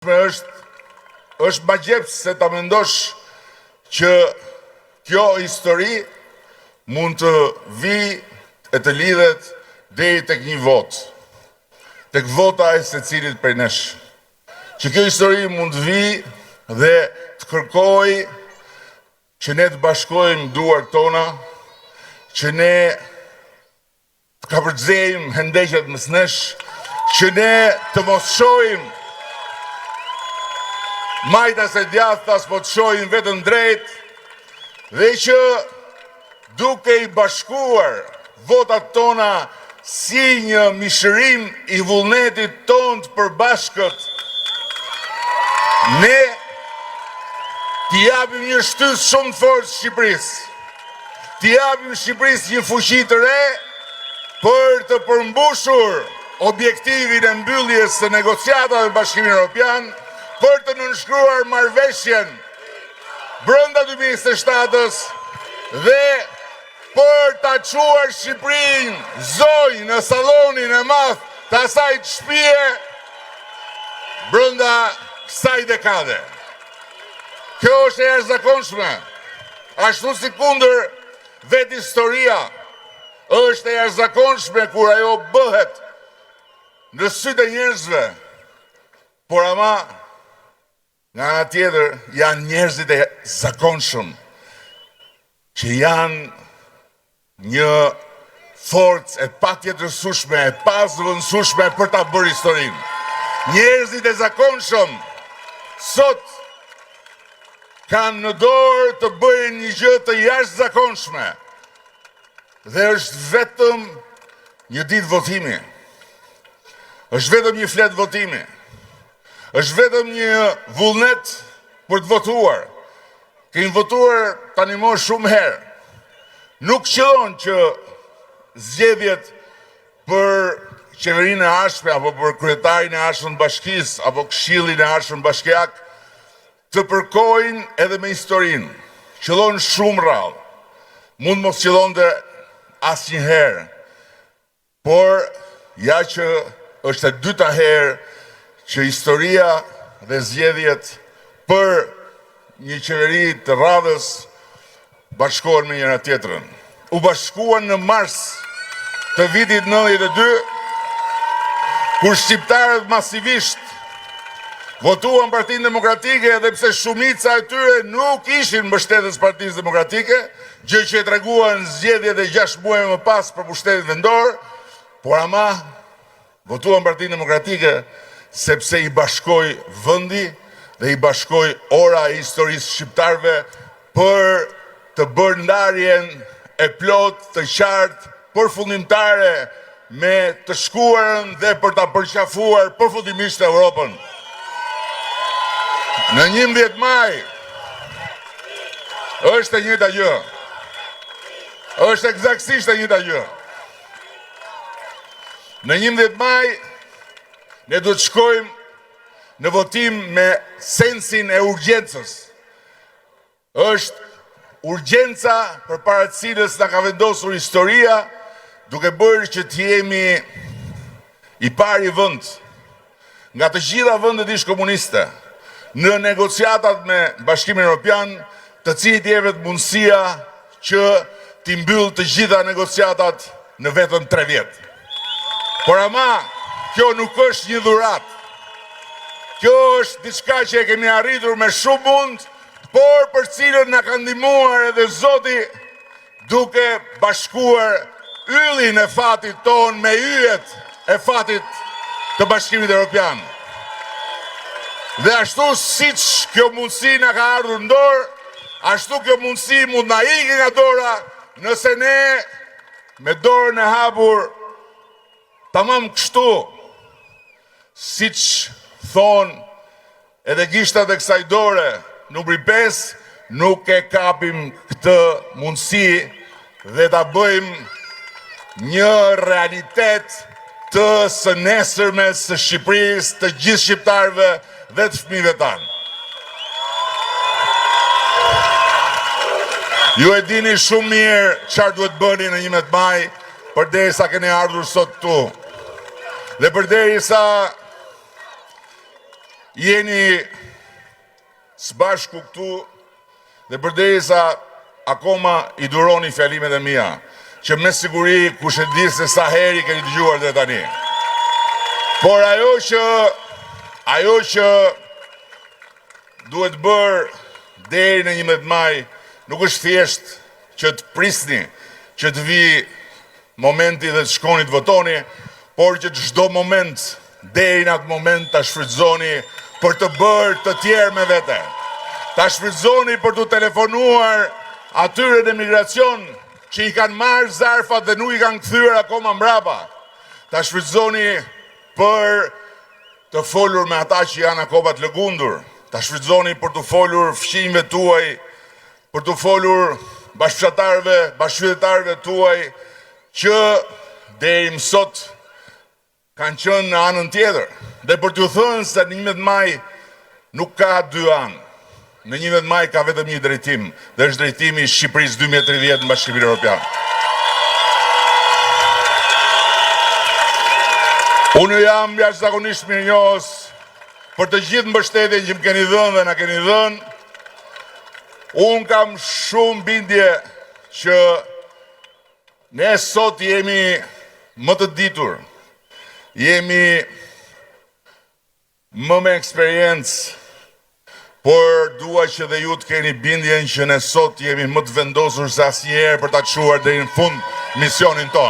është ma gjeps se ta mendosh që kjo histori mund të vi e të lidhet deri tek një vot, tek vota e secilit prej nesh. Që kjo histori mund të vi dhe të kërkoj që ne të bashkojmë duart tona, që ne të kapërcejmë hendeqet mes nesh, që ne të mos shohim majtas e djathtas, po të shohim vetëm drejt, dhe që duke i bashkuar votat tona si një mishërim i vullnetit ton të përbashkët, ne t'i japim një shtys shumë fort Shqipërisë. T'i japim Shqipërisë një fuqi të re për të përmbushur objektivin e mbylljes së negociatave me Bashkimin Evropian, për të nënshkruar marrëveshjen brenda 2027-s dhe për ta çuar Shqipërinë zonjë në sallonin e madh të asaj të shtëpie brenda kësaj dekade. Kjo është e jashtëzakonshme, ashtu si kundër vetë historia është e jashtëzakonshme kur ajo bëhet në sytë e njerëzve, por ama nga ana tjetër janë njerëzit e zakonshëm që janë një forcë e patjetërsueshme, e pazëvendësueshme për ta bërë historinë. Njerëzit e zakonshëm sot kanë në dorë të bëjnë një gjë të jashtëzakonshme dhe është vetëm një ditë votimi. Është vetëm një flet votimi. Është vetëm një vullnet për të votuar. Kemi votuar tani më shumë herë. Nuk qëllon që zgjedhjet për qeverinë e ardhshme apo për kryetarin e ardhshëm të bashkisë apo këshillin e ardhshëm bashkiak të përkojnë edhe me historinë. Qëllon shumë rrallë. Mund mos qëllonte asnjëherë. Por ja që është e dyta herë që historia dhe zgjedhjet për një qeveri të radhës bashkohen me njëra tjetrën. U bashkuan në mars të vitit 92, kur shqiptarët masivisht votuan Partinë Demokratike, edhe pse shumica e tyre nuk ishin mbështetës Partisë Demokratike, gjë që e treguan zgjedhjet e 6 muaj më pas për pushtetin vendor, por ama votuan Partinë Demokratike sepse i bashkoi vendi dhe i bashkoi ora e historisë shqiptarëve për të bërë ndarjen e plot të qartë përfundimtare me të shkuarën dhe për ta përqafuar përfundimisht Europën. Në 11 maj është e njëjta gjë. Është eksaktësisht e njëjta gjë. Në 11 maj ne do të shkojmë në votim me sensin e urgjencës. Është urgjenca përpara të cilës na ka vendosur historia, duke bërë që të jemi i pari vend nga të gjitha vendet ish komuniste në negociatat me Bashkimin Evropian, të cilit jepet mundësia që t'i mbyll të gjitha negociatat në vetëm 3 vjet. Por ama kjo nuk është një dhuratë. Kjo është diçka që e kemi arritur me shumë mund, por për cilën na ka ndihmuar edhe Zoti duke bashkuar yllin e fatit ton me yjet e fatit të Bashkimit Evropian. Dhe ashtu siç kjo mundësi na ka ardhur në dorë, ashtu kjo mundësi mund na ikë nga dora nëse ne me dorën e hapur tamam kështu, siç thonë edhe gishtat e kësaj dore, numri 5, nuk e kapim këtë mundësi dhe ta bëjmë një realitet të së nesërmes së Shqipërisë, të gjithë shqiptarëve dhe të fëmijëve tanë. Ju e dini shumë mirë çfarë duhet bëni në 11 maj, përderisa keni ardhur sot këtu. Dhe përderisa jeni së bashku këtu dhe përderisa akoma i duroni fjalimet e mia, që me siguri kush e di se sa herë keni dëgjuar deri tani. Por ajo që duhet bërë deri në 11 maj nuk është thjesht që të prisni, që të vi momenti dhe të shkoni të votoni, por që çdo moment deri në atë moment ta shfrytëzoni për të bërë të tjerë me vete. Ta shfrytëzoni për të telefonuar atyre në migracion që i kanë marrë zarfat dhe nuk i kanë kthyer akoma mbrapa. Ta shfrytëzoni për të folur me ata që janë akoma të lëgundur. Ta shfrytëzoni për të folur fëmijëve tuaj, për të folur bashkëfshatarëve, bashkëqytetarëve tuaj që deri më sot kanë qenë në anën tjetër. Dhe për t'ju thënë se në 11 maj nuk ka dy anë. Në 11 maj ka vetëm një drejtim, dhe është drejtimi i Shqipërisë 2030 në Bashkimin Evropian. Unë jam jashtëzakonisht mirënjohës për të gjithë mbështetjen që më keni dhënë dhe na keni dhënë. Unë kam shumë bindje që ne sot jemi më të ditur, jemi më me eksperiencë, por dua që dhe ju të keni bindjen që ne sot jemi më të vendosur se asnjëherë për ta çuar deri në fund misionin tonë.